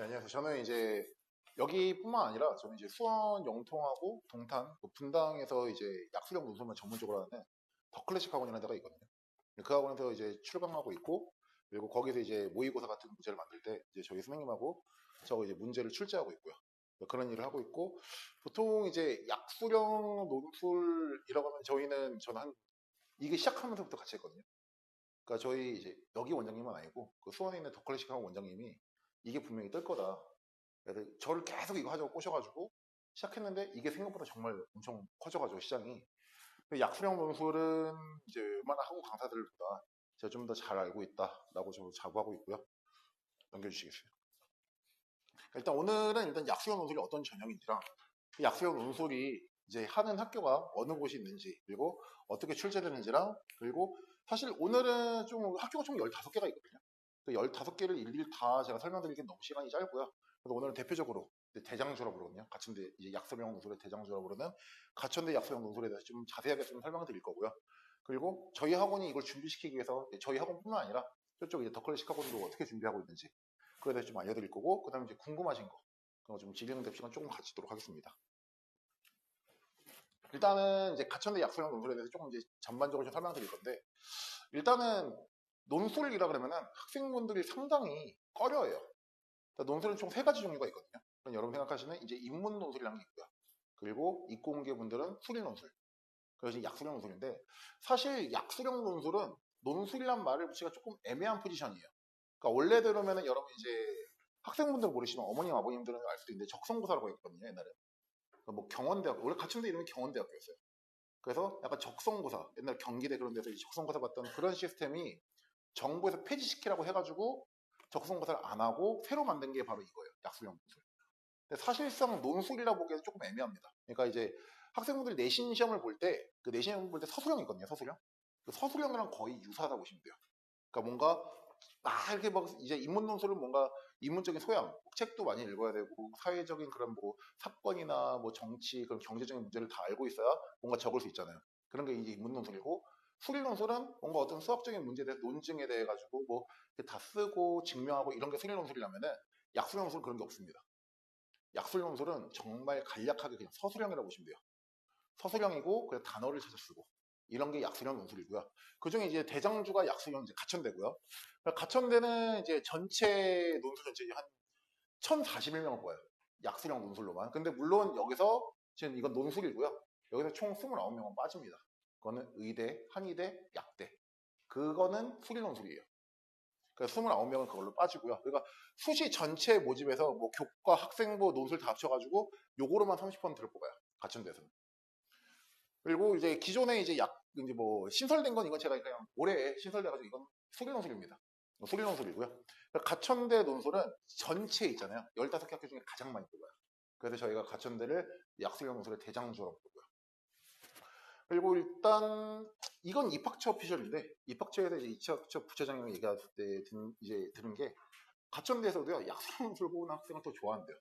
네, 안녕하세요. 저는 이제 여기뿐만 아니라 저는 이제 수원 영통하고 동탄, 그 분당에서 이제 약수령 논술만 전문적으로 하는 더 클래식 학원이라는 데가 있거든요. 그 학원에서 이제 출강하고 있고, 그리고 거기서 이제 모의고사 같은 문제를 만들 때 이제 저희 선생님하고 저 이제 문제를 출제하고 있고요. 그런 일을 하고 있고, 보통 이제 약수령 논술이라고 하면 저는 이게 시작하면서부터 같이 했거든요. 그러니까 저희 이제 여기 원장님은 아니고 그 수원에 있는 더 클래식 학원 원장님이 이게 분명히 뜰 거다. 그래서 저를 계속 이거 하자고 꼬셔가지고 시작했는데 이게 생각보다 정말 엄청 커져가지고 시장이. 약수령 논술은 이제 웬만한 한국 강사들보다 제가 좀 더 잘 알고 있다라고 저도 자부하고 있고요. 넘겨주시겠어요? 일단 오늘은 일단 약수령 논술이 어떤 전형인지랑 약수령 논술이 이제 하는 학교가 어느 곳이 있는지, 그리고 어떻게 출제되는지랑, 그리고 사실 오늘은 좀 학교가 총 15개가 있거든요. 그 15개를 일일이 다 제가 설명드리기엔 너무 시간이 짧고요. 그래서 오늘은 대표적으로 대장주라고 그러거든요. 가천대 이제 약수령 논술의 대장주라고 그러는 가천대 약수령 논술에 대해서 좀 자세하게 좀 설명드릴 거고요. 그리고 저희 학원이 이걸 준비시키기 위해서 저희 학원뿐만 아니라 저쪽 이제 더클래식 학원도 어떻게 준비하고 있는지 그거에 대해서 좀 알려드릴 거고, 그다음에 이제 궁금하신 거 그거 좀 질의응답 시간 조금 가지도록 하겠습니다. 일단은 이제 가천대 약수령 논술에 대해서 조금 이제 전반적으로 좀 설명드릴 건데, 일단은 논술이라 그러면은 학생분들이 상당히 꺼려해요. 그러니까 논술은 총 세 가지 종류가 있거든요. 그럼 여러분 생각하시는 이제 인문 논술이라는 게 있고요. 그리고 이공계 분들은 수리 논술. 그래서 약수령 논술인데, 사실 약수령 논술은 논술이란 말을 붙이기가 조금 애매한 포지션이에요. 그러니까 원래대로면은 여러분 이제 학생분들 모르시면 어머님 아버님들은 알 수도 있는데 적성고사라고 했거든요, 옛날에. 그러니까 뭐 경원대학, 원래 가천대 이름이 경원대학교였어요. 그래서 약간 적성고사, 옛날 경기대 그런 데서 적성고사 봤던 그런 시스템이 정부에서 폐지시키라고 해가지고 적성고사를 안 하고 새로 만든 게 바로 이거예요. 약수령 논술. 근데 사실상 논술이라고 보기에는 조금 애매합니다. 그러니까 이제 학생분들이 내신 시험을 볼 때, 그 내신 시험을 볼 때 서술형이 있거든요. 서술형. 그 서술형이랑 거의 유사하다 고 보시면 돼요. 그러니까 뭔가 막 이렇게 막 이제 인문 논술은 뭔가 인문적인 소양, 책도 많이 읽어야 되고 사회적인 그런 뭐 사건이나 뭐 정치 그런 경제적인 문제를 다 알고 있어야 뭔가 적을 수 있잖아요. 그런 게 이제 인문 논술이고, 수리 논술은 뭔가 어떤 수학적인 문제에 대해서 논증에 대해 가지고 뭐 다 쓰고 증명하고 이런 게 수리 논술이라면은 약술 논술은 그런 게 없습니다. 약술 논술은 정말 간략하게 그냥 서술형이라고 보시면 돼요. 서술형이고 그냥 단어를 찾아 쓰고 이런 게 약수령 논술이고요. 그중에 이제 대장주가 약수령 이제 가천대고요. 가천대는 이제 전체 논술 전체 한 1,041명을 뽑아요. 약수령 논술로만. 근데 물론 여기서 지금 이건 논술이고요. 여기서 총 29명은 빠집니다. 그거는 의대, 한의대, 약대. 그거는 수리 논술이에요. 그러니까 29명은 그걸로 빠지고요. 그러니까 수시 전체 모집에서 뭐 교과, 학생부, 논술 다 합쳐가지고 요거로만 30%를 뽑아요. 가천대에서는. 그리고 이제 기존에 이제 이제 뭐 신설된 건 이건 제가 그냥 올해 신설돼가지고 이건 수리 논술입니다. 수리 논술이고요. 그러니까 가천대 논술은 전체 있잖아요. 15개 학교 중에 가장 많이 뽑아요. 그래서 저희가 가천대를 약수령 논술의 대장주라고 보고요. 그리고 일단 이건 입학처 오피셜인데, 입학처에서 이제 입학처 부처장님이 얘기할 때 이제 들은 게 가천대에서도요 약수령 논술 보는 학생을 더 좋아한대요.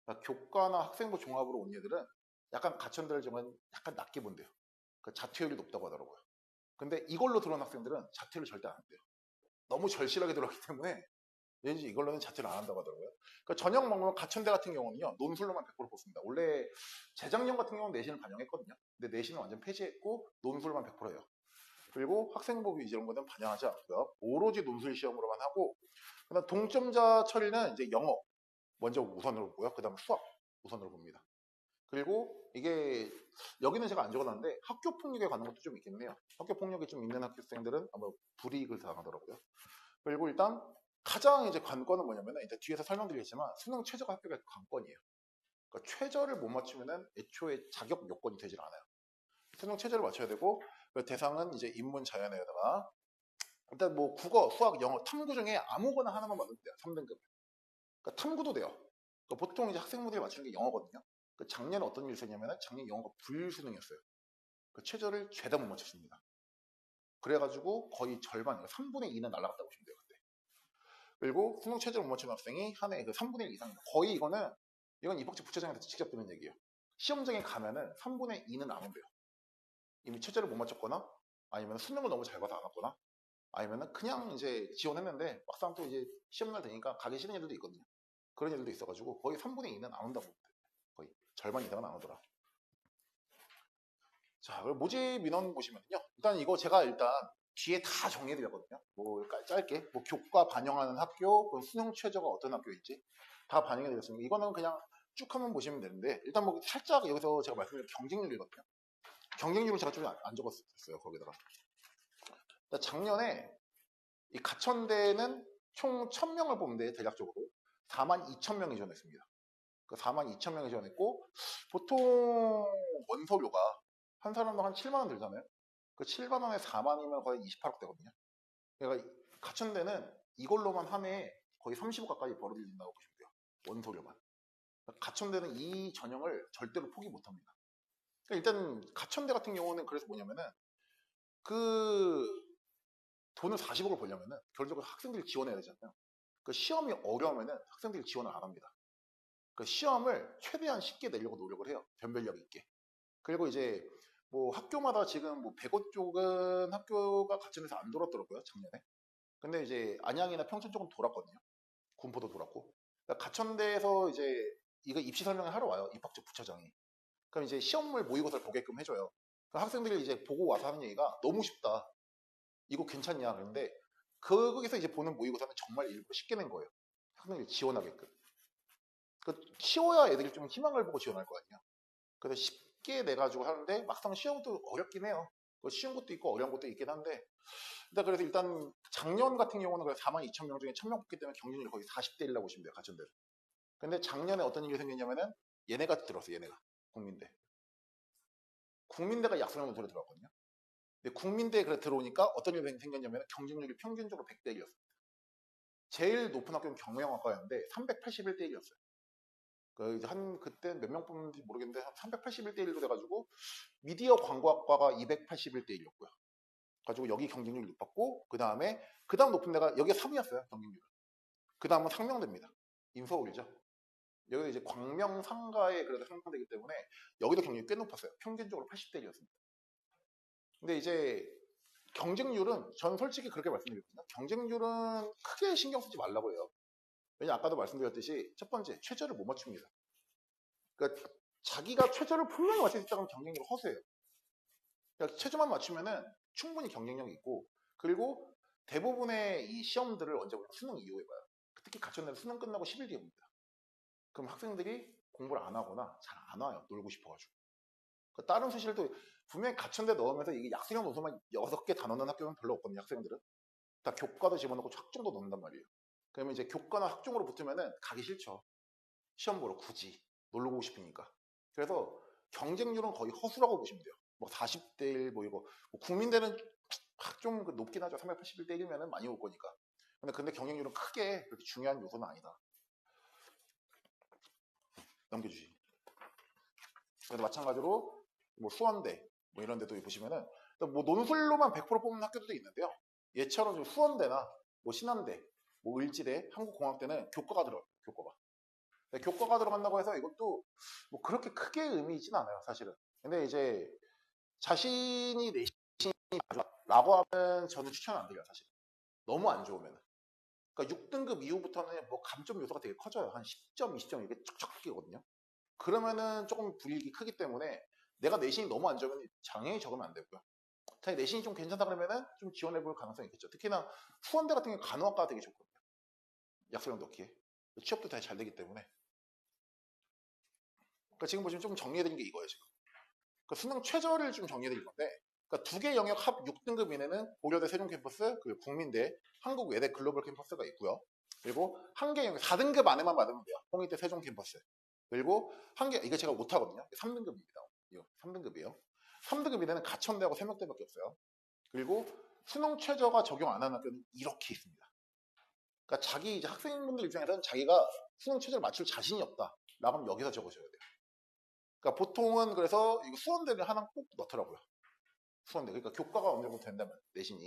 그러니까 교과나 학생부 종합으로 온 얘들은 약간 가천대를 좀 약간 낮게 본대요. 그 자퇴율이 높다고 하더라고요. 근데 이걸로 들어온 학생들은 자퇴를 절대 안 한대요. 너무 절실하게 들어왔기 때문에 왠지 이걸로는 자퇴를 안 한다고 하더라고요. 그러니까 전형 방문 가천대 같은 경우는요 논술로만 100% 뽑습니다. 원래 재작년 같은 경우는 내신을 반영했거든요. 근데 내신은 완전 폐지했고 논술만 100%예요. 그리고 학생부 이런 거는 반영하지 않고요. 오로지 논술 시험으로만 하고, 그다음 동점자 처리는 이제 영어 먼저 우선으로 보고요. 그다음 수학 우선으로 봅니다. 그리고 이게 여기는 제가 안 적어놨는데 학교 폭력에 관한 것도 좀 있긴 해요. 학교 폭력이 좀 있는 학생들은 아마 불이익을 당하더라고요. 그리고 일단 가장 이제 관건은 뭐냐면 이제 뒤에서 설명드리겠지만 수능 최저가 합격의 관건이에요. 그러니까 최저를 못 맞추면은 애초에 자격 요건이 되질 않아요. 수능 최저를 맞춰야 되고, 그 대상은 이제 인문 자연에다가 일단 뭐 국어, 수학, 영어, 탐구 중에 아무거나 하나만 맞으면 돼요. 3등급. 그러니까 탐구도 돼요. 그러니까 보통 이제 학생분들이 맞추는 게 영어거든요. 그 작년에 어떤 일이 있었냐면 작년 영어가 불수능이었어요. 그 최저를 죄다 못 맞췄습니다. 그래가지고 거의 절반, 3분의 2는 날라갔다고 보시면 돼요. 그때. 그리고 수능 최저를 못 맞춘 학생이 한 해에 그 3분의 1 이상, 거의 이건 입학처 부처장한테 직접 듣는 얘기예요. 시험장에 가면은 3분의 2는 안 온대요. 이미 최저를 못 맞췄거나, 아니면 수능을 너무 잘 봐서 안 왔거나, 아니면은 그냥 이제 지원했는데 막상 또 이제 시험날 되니까 가기 싫은 애들도 있거든요. 그런 일도 있어가지고 거의 3분의 2는 안 온다고. 거의 절반 이상은 안 오더라. 자, 그리고 모집 민원 보시면요. 일단 이거 제가 일단 뒤에 다 정리해드렸거든요. 뭐 짧게 뭐 교과 반영하는 학교, 그럼 수능 최저가 어떤 학교인지 다 반영해드렸습니다. 이거는 그냥 쭉 한번 보시면 되는데 일단 뭐 살짝 여기서 제가 말씀드린 경쟁률이거든요. 경쟁률을 제가 좀 안 적었어요. 거기다가 작년에 이 가천대는 총 1000명을 뽑는데 대략적으로 42,000명이 지원했습니다. 그 42,000명이 지원했고 보통 원서료가 한 사람당 한 7만 원 들잖아요. 그 7만 원에 4만이면 거의 28억 되거든요. 그러니까 가천대는 이걸로만 한 해에 거의 30억 가까이 벌어들인다고 보시면 돼요. 원서료만. 그러니까 가천대는 이 전형을 절대로 포기 못합니다. 그러니까 일단 가천대 같은 경우는 그래서 뭐냐면은 그 돈을 40억을 벌려면은 결국은 학생들이 지원해야 되잖아요. 그 시험이 어려우면은 학생들이 지원을 안 합니다. 그 시험을 최대한 쉽게 내려고 노력을 해요. 변별력 있게. 그리고 이제 뭐 학교마다 지금 뭐 백오 쪽은 학교가 가천에서 안 돌았더라고요, 작년에. 근데 이제 안양이나 평촌 쪽은 돌았거든요. 군포도 돌았고. 그러니까 가천대에서 이제 이거 입시 설명을 하러 와요, 입학처 부처장이. 그럼 이제 시험물 모의고사를 보게끔 해줘요. 그러니까 학생들이 이제 보고 와서 하는 얘기가 너무 쉽다. 이거 괜찮냐? 그런데 거기서 이제 보는 모의고사는 정말 일부러 쉽게 낸 거예요. 학생들이 지원하게끔. 그 쉬워야 애들이 좀 희망을 보고 지원할 거 아니에요. 그래서 쉽게 내가지고 하는데 막상 시험도 어렵긴 해요. 쉬운 것도 있고 어려운 것도 있긴 한데 그래서 일단 작년 같은 경우는 42,000명 중에 1,000명 뽑기 때문에 경쟁률이 거의 40대 1이라고 보시면 돼요. 가천대는. 근데 작년에 어떤 일이 생겼냐면은 얘네가 들었어요. 얘네가. 국민대. 국민대가 약수령 논술에 들어왔거든요. 근데 국민대에 그래 들어오니까 어떤 일이 생겼냐면 경쟁률이 평균적으로 100대 1이었어요. 제일 높은 학교는 경영학과였는데 381대 1이었어요. 그때 몇 명 뽑는지 모르겠는데 한 381대 1로 돼가지고 미디어 광고학과가 281대 1이었고요. 가지고 여기 경쟁률이 높았고 그 다음 높은 데가 여기가 3위였어요. 경쟁률. 그 다음은 상명대입니다. 인서울이죠. 여기도 이제 광명상가에 그래도 상명되기 때문에 여기도 경쟁률이 꽤 높았어요. 평균적으로 80대 1이었습니다. 근데 이제 경쟁률은 저는 솔직히 그렇게 말씀드렸거든요. 경쟁률은 크게 신경 쓰지 말라고 해요. 왜냐 아까도 말씀드렸듯이 첫 번째 최저를 못 맞춥니다. 그러니까 자기가 최저를 분명히 맞출 수 있다면 경쟁률이 허수예요. 그러니까 최저만 맞추면은 충분히 경쟁력이 있고 그리고 대부분의 이 시험들을 언제 보면 수능 이후에 봐요. 특히 가천대는 수능 끝나고 10일 뒤에 봅니다. 그럼 학생들이 공부를 안 하거나 잘 안 와요. 놀고 싶어가지고. 다른 수시를도 분명히 가천대 넣으면서 이게 약수령 논술만 6개 다 넣는 학교는 별로 없거든요. 학생들은. 다 교과도 집어넣고 학종도 넣는단 말이에요. 그러면 이제 교과나 학종으로 붙으면은 가기 싫죠. 시험 보러 굳이. 놀러 오고 싶으니까. 그래서 경쟁률은 거의 허수라고 보시면 돼요. 뭐 40대 1, 뭐 이거. 뭐 국민대는 좀 높긴 하죠. 381대 1이면 많이 올 거니까. 근데 경쟁률은 크게 그렇게 중요한 요소는 아니다. 넘겨주시. 그래서 마찬가지로 뭐 수원대 뭐 이런 데도 보시면은 뭐 논술로만 100% 뽑는 학교들도 있는데요. 얘처럼 수원대나 뭐 신한대, 뭐 을지대, 한국공학대는 교과가 들어가요. 교과가. 교과가 들어간다고 해서 이것도 뭐 그렇게 크게 의미 있진 않아요. 사실은. 근데 이제 자신이 내신이 라고 하면 저는 추천 안 드려요. 사실. 너무 안 좋으면. 그러니까 6등급 이후부터는 뭐 감점 요소가 되게 커져요. 한 10점, 20점 이렇게 쫙쫙 끼거든요. 그러면은 조금 불이익이 크기 때문에 내가 내신이 너무 안 좋으면 당연히 적으면 안 되고요. 자기 내신이 좀 괜찮다 그러면은 좀 지원해볼 가능성이 있겠죠. 특히나 수원대 같은 경우 간호학과가 되게 좋거든요. 약수령 넣기에. 취업도 되게 잘 되기 때문에. 그러니까 지금 보시면 좀 정리해드린 게 이거예요, 지금. 그러니까 수능 최저를 좀 정리해드릴 건데, 그러니까 2개 영역 합 6등급 이내는 고려대 세종 캠퍼스, 그리고 국민대, 한국외대 글로벌 캠퍼스가 있고요. 그리고 1개 영역 4등급 안에만 받으면 돼요. 홍익대 세종 캠퍼스. 그리고 이거 제가 못하거든요. 3등급입니다. 이거 3등급이에요. 3등급 이내는 가천대하고 세명대밖에 없어요. 그리고 수능 최저가 적용 안 하는 학교는 이렇게 있습니다. 그러니까 자기 이제 학생분들 입장에서는 자기가 수능 최저를 맞출 자신이 없다. 라고 하면 여기서 적으셔야 돼요. 그러니까 보통은 그래서 이거 수원대를 하나 꼭 넣더라고요. 수원대. 그러니까 교과가 어느 정도 된다면 내신이.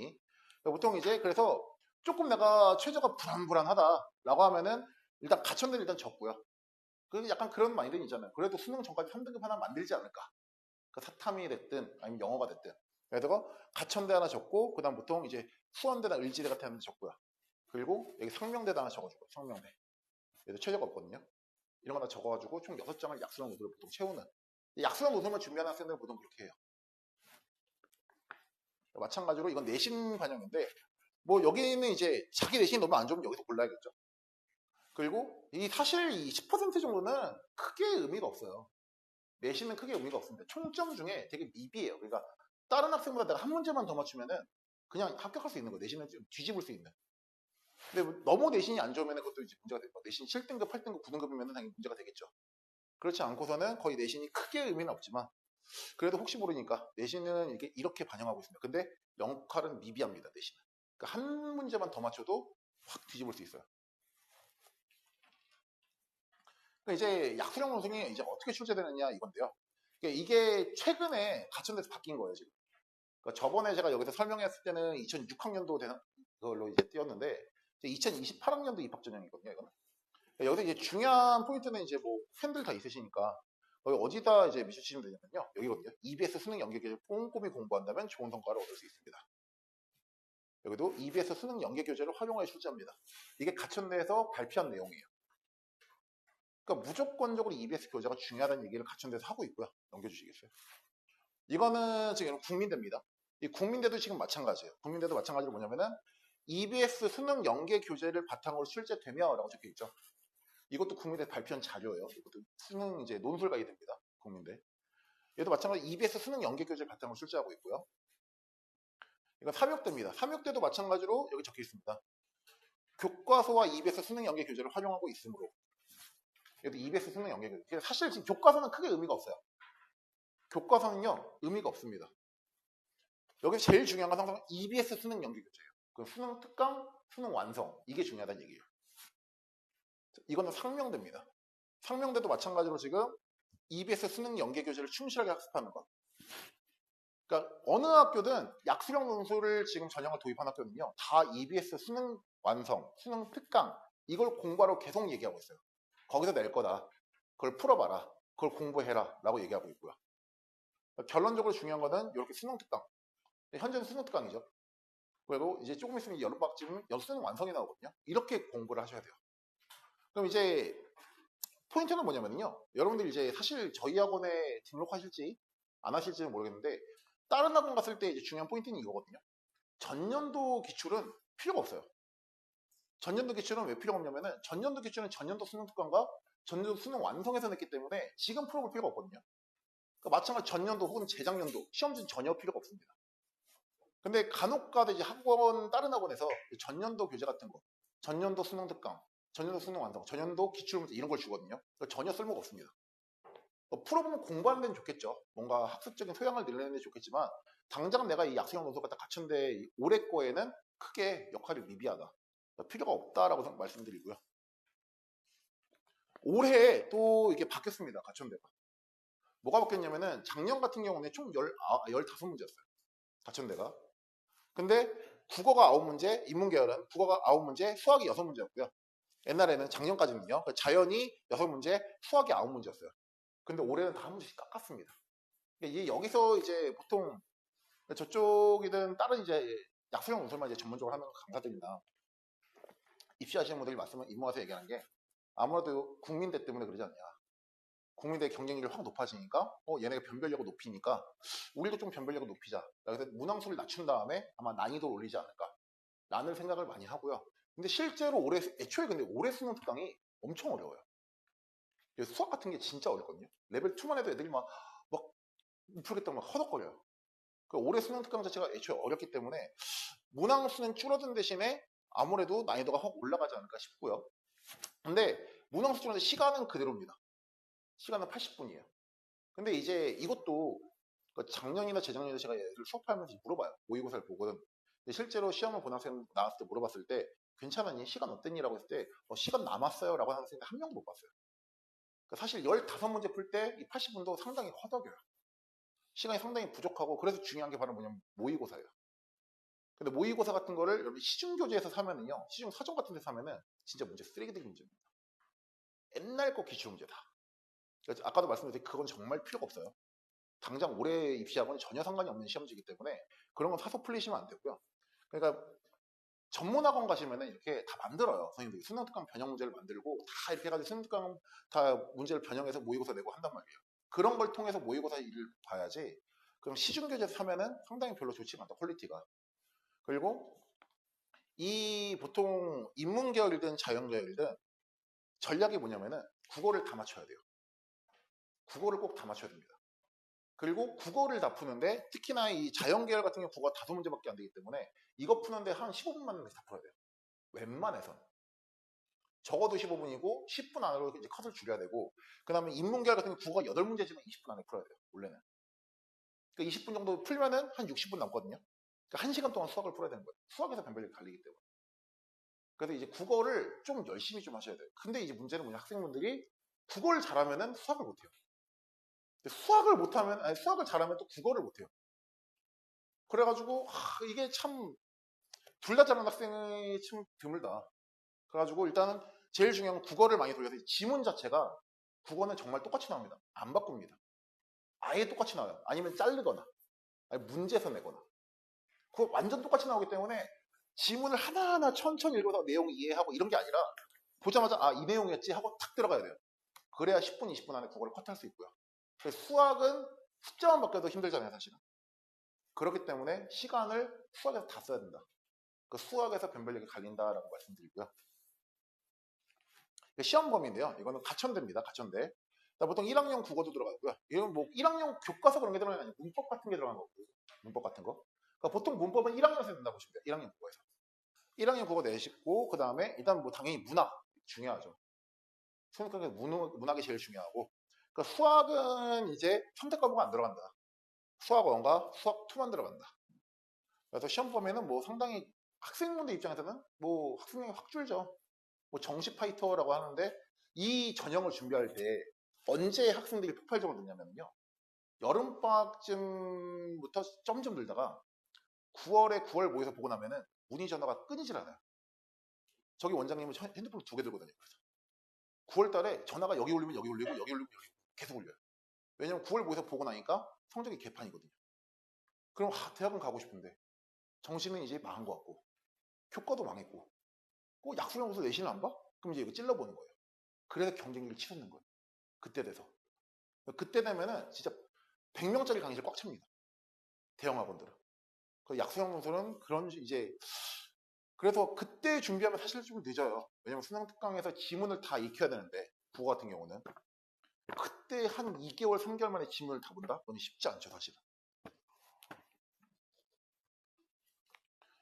그러니까 보통 이제 그래서 조금 내가 최저가 불안불안하다라고 하면은 일단 가천대를 일단 적고요. 그 약간 그런 마인드는 있잖아요. 그래도 수능 전까지 3등급 하나 만들지 않을까. 그 사탐이 됐든 아니면 영어가 됐든. 그래서 가천대 하나 적고 그다음 보통 이제 수원대나 을지대 같은 데 적고요. 그리고 여기 상명대도 하나 적어주고 상명대. 얘도 최저가 없거든요. 이런 거 다 적어가지고 총 6장을 약수형 노선을 보통 채우는. 약수형 노선만 준비하는 학생들은 보통 그렇게 해요. 마찬가지로 이건 내신 반영인데 뭐 여기는 이제 자기 내신이 너무 안 좋으면 여기서 골라야겠죠. 그리고 이 사실 이 10% 정도는 크게 의미가 없어요. 내신은 크게 의미가 없습니다. 총점 중에 되게 미비해요. 그러니까 다른 학생보다 내가 한 문제만 더 맞추면은 그냥 합격할 수 있는 거예요. 내신은 좀 뒤집을 수 있는. 근데 너무 내신이 안 좋으면 그것도 이제 문제가 되고 내신 7등급, 8등급, 9등급이면 당연히 문제가 되겠죠. 그렇지 않고서는 거의 내신이 크게 의미는 없지만 그래도 혹시 모르니까 내신은 이렇게 반영하고 있습니다. 근데 역할은 미비합니다. 내신은. 그러니까 한 문제만 더 맞춰도 확 뒤집을 수 있어요. 그러니까 이제 약수형 논술이 이제 어떻게 출제되느냐 이건데요. 그러니까 이게 최근에 가천대에서 바뀐 거예요 지금. 그러니까 저번에 제가 여기서 설명했을 때는 2006학년도 되는 걸로 이제 띄웠는데 2028학년도 입학 전형이거든요. 이거는. 그러니까 여기서 이제 중요한 포인트는 이제 뭐 팬들 다 있으시니까 여기 어디다 이제 미쳐주시면 되냐면요. 여기거든요. EBS 수능 연계교재 꼼꼼히 공부한다면 좋은 성과를 얻을 수 있습니다. 여기도 EBS 수능 연계교재를 활용하여 출제합니다. 이게 가천대에서 발표한 내용이에요. 그러니까 무조건적으로 EBS 교재가 중요하다는 얘기를 가천대에서 하고 있고요. 넘겨주시겠어요? 이거는 지금 국민대입니다. 이 국민대도 지금 마찬가지예요. 국민대도 마찬가지로 뭐냐면은 EBS 수능 연계 교재를 바탕으로 출제되며라고 적혀 있죠. 이것도 국민대 발표한 자료예요. 이것도 수능 이제 논술 가이드입니다. 국민대. 얘도 마찬가지로 EBS 수능 연계 교재를 바탕으로 출제하고 있고요. 이건 삼육대입니다. 삼육대도 마찬가지로 여기 적혀 있습니다. 교과서와 EBS 수능 연계 교재를 활용하고 있으므로 얘도 EBS 수능 연계 교재. 사실 지금 교과서는 크게 의미가 없어요. 교과서는요 의미가 없습니다. 여기서 제일 중요한 건 항상 EBS 수능 연계 교재예요. 그 수능 특강, 수능 완성 이게 중요하다는 얘기예요. 이거는 상명대입니다. 상명대도 마찬가지로 지금 EBS 수능 연계 교재를 충실하게 학습하는 것. 그러니까 어느 학교든 약수형 논술을 지금 전형을 도입한 학교는요 다 EBS 수능 완성, 수능 특강 이걸 공부하러 계속 얘기하고 있어요. 거기서 낼 거다. 그걸 풀어봐라. 그걸 공부해라 라고 얘기하고 있고요. 그러니까 결론적으로 중요한 거는 이렇게 수능 특강. 현재는 수능 특강이죠. 그리고 이제 조금 있으면 여름방학쯤은 수능 완성이 나오거든요. 이렇게 공부를 하셔야 돼요. 그럼 이제 포인트는 뭐냐면요. 여러분들 이제 사실 저희 학원에 등록하실지 안 하실지는 모르겠는데 다른 학원 갔을 때 이제 중요한 포인트는 이거거든요. 전년도 기출은 필요가 없어요. 전년도 기출은 왜 필요가 없냐면은 전년도 기출은 전년도 수능 특강과 전년도 수능 완성에서 냈기 때문에 지금 풀어볼 필요가 없거든요. 그러니까 마찬가지 전년도 혹은 재작년도 시험지는 전혀 필요가 없습니다. 근데 간혹가다 이제 학원 다른 학원에서 전년도 교재 같은 거, 전년도 수능 특강, 전년도 수능 완성, 전년도 기출문제 이런 걸 주거든요. 전혀 쓸모가 없습니다. 풀어보면 공부하는 데는 좋겠죠. 뭔가 학습적인 소양을 늘리는 데 좋겠지만 당장 내가 이 약수형 논술 갖다 갖춘데 올해 거에는 크게 역할이 미비하다. 필요가 없다라고 말씀드리고요. 올해 또 이게 바뀌었습니다. 가천대가. 뭐가 바뀌었냐면은 작년 같은 경우는 총 15문제였어요. 가천대가. 근데 국어가 9문제, 인문계열은 국어가 9문제, 수학이 6문제였고요. 옛날에는 작년까지는요. 자연이 6문제, 수학이 9문제였어요. 근데 올해는 다 한 문제씩 깎았습니다. 여기서 이제 보통 저쪽이든 다른 이제 약수형 논술만 이제 전문적으로 하는 강사들이나 입시하시는 분들이 말씀을 입모아서 얘기하는 게 아무래도 국민대 때문에 그러지 않냐. 국민대 경쟁률이 확 높아지니까 얘네가 변별력을 높이니까 우리도 좀 변별력을 높이자. 그래서 문항수를 낮춘 다음에 아마 난이도를 올리지 않을까 라는 생각을 많이 하고요. 근데 실제로 애초에 근데 올해 수능 특강이 엄청 어려워요. 수학 같은 게 진짜 어렵거든요. 레벨 2만 해도 애들이 막 풀겠다고 막 허덕거려요. 올해 수능 특강 자체가 애초에 어렵기 때문에 문항수는 줄어든 대신에 아무래도 난이도가 확 올라가지 않을까 싶고요. 근데 문항수 줄어드는데 시간은 그대로입니다. 시간은 80분이에요. 근데 이제 이것도 작년이나 재작년에 제가 얘들 수업하면서 물어봐요. 모의고사를 보거든. 근데 실제로 시험을 본 학생 나왔을 때 물어봤을 때 괜찮았니? 시간 어땠니? 라고 했을 때 시간 남았어요 라고 하는 학생 한 명도 못 봤어요. 그러니까 사실 15문제 풀 때 이 80분도 상당히 허덕여요. 시간이 상당히 부족하고 그래서 중요한 게 바로 뭐냐면 모의고사예요. 근데 모의고사 같은 거를 여러분 시중교재에서 사면은요. 시중 서점 같은 데 사면은 진짜 문제 쓰레기들 문제입니다. 옛날 거 기출문제다. 아까도 말씀드렸듯이 그건 정말 필요가 없어요. 당장 올해 입시하고는 전혀 상관이 없는 시험지이기 때문에 그런 건 사서 풀리시면 안 되고요. 그러니까 전문학원 가시면은 이렇게 다 만들어요. 선생님들이 수능특강 변형 문제를 만들고 다 이렇게 해가지고 수능특강 다 문제를 변형해서 모의고사 내고 한단 말이에요. 그런 걸 통해서 모의고사 일을 봐야지. 그럼 시중교재에서 사면은 상당히 별로 좋지가 않다, 퀄리티가. 그리고 이 보통 인문계열이든 자연계열이든 전략이 뭐냐면은 국어를 다 맞춰야 돼요. 국어를 꼭 다 맞춰야 됩니다. 그리고 국어를 다 푸는데 특히나 이 자연계열 같은 경우 국어 5문제밖에 안 되기 때문에 이거 푸는데 한 15분만 다 풀어야 돼요. 웬만해선. 적어도 15분이고 10분 안으로 이제 컷을 줄여야 되고, 그 다음에 인문계열 같은 경우 국어 8문제지만 20분 안에 풀어야 돼요. 원래는. 그러니까 20분 정도 풀면은 한 60분 남거든요. 그러니까 1시간 동안 수학을 풀어야 되는 거예요. 수학에서 변별력이 갈리기 때문에. 그래서 이제 국어를 좀 열심히 좀 하셔야 돼요. 근데 이제 문제는 뭐냐, 학생분들이 국어를 잘하면은 수학을 못해요. 수학을 못하면, 아니 수학을 잘하면 또 국어를 못해요. 그래가지고 이게 참 둘 다 잘하는 학생이 참 드물다. 그래가지고 일단은 제일 중요한 건 국어를 많이 돌려서 지문 자체가 국어는 정말 똑같이 나옵니다. 안 바꿉니다. 아예 똑같이 나와요. 아니면 자르거나 아니 문제에서 내거나 그거 완전 똑같이 나오기 때문에 지문을 하나하나 천천히 읽어서 내용 이해하고 이런 게 아니라 보자마자 이 내용이었지 하고 탁 들어가야 돼요. 그래야 10분, 20분 안에 국어를 컷할 수 있고요. 수학은 숫자만 바뀌어도 힘들잖아요, 사실은. 그렇기 때문에 시간을 수학에서 다 써야 된다. 그 수학에서 변별력이 갈린다라고 말씀드리고요. 시험 범위인데요. 이거는 가천대입니다. 가천대. 보통 1학년 국어도 들어가고요. 이건 뭐 1학년 교과서 그런 게 들어가는 게 아니고 문법 같은 게 들어가는 거고. 문법 같은 거. 그러니까 보통 문법은 1학년에서 된다고 보시면 돼요. 1학년 국어에서. 1학년 국어 내시고 그 다음에 일단 뭐 당연히 문학 중요하죠. 수능까지 문학이 제일 중요하고. 그러니까 수학은 이제 선택 과목은 안 들어간다. 수학 1과 수학 2만 들어간다. 그래서 시험 범위는 뭐 상당히 학생분들 입장에서는 뭐 학생량이 확 줄죠. 뭐 정시 파이터라고 하는데 이 전형을 준비할 때 언제 학생들이 폭발적으로 늦냐면요. 여름방학쯤부터 점점 들다가 9월 모의고사 보고 나면은 문의 전화가 끊이질 않아요. 저기 원장님은 핸드폰 2개 들고 다녀요. 그래서 9월 달에 전화가 여기 올리면 여기 올리고 여기 올리면 여기 계속 올려요. 왜냐면 9월 모의고사 보고 나니까 성적이 개판이거든요. 그럼 대학은 가고 싶은데 정시는 이제 망한 것 같고 교과도 망했고 약수영고사 내신을 안 봐? 그럼 이제 이거 찔러보는 거예요. 그래서 경쟁률이 치솟는 거예요. 그때 돼서. 그때 되면은 진짜 100명짜리 강의실 꽉 찹니다. 대형 학원들은. 그 약수형 공소는 그런 이제 그래서 그때 준비하면 사실 좀 늦어요. 왜냐면 수능 특강에서 지문을 다 익혀야 되는데 국어 같은 경우는 그때 한 2개월, 3개월 만에 지문을 다 본다? 그건 쉽지 않죠, 사실은.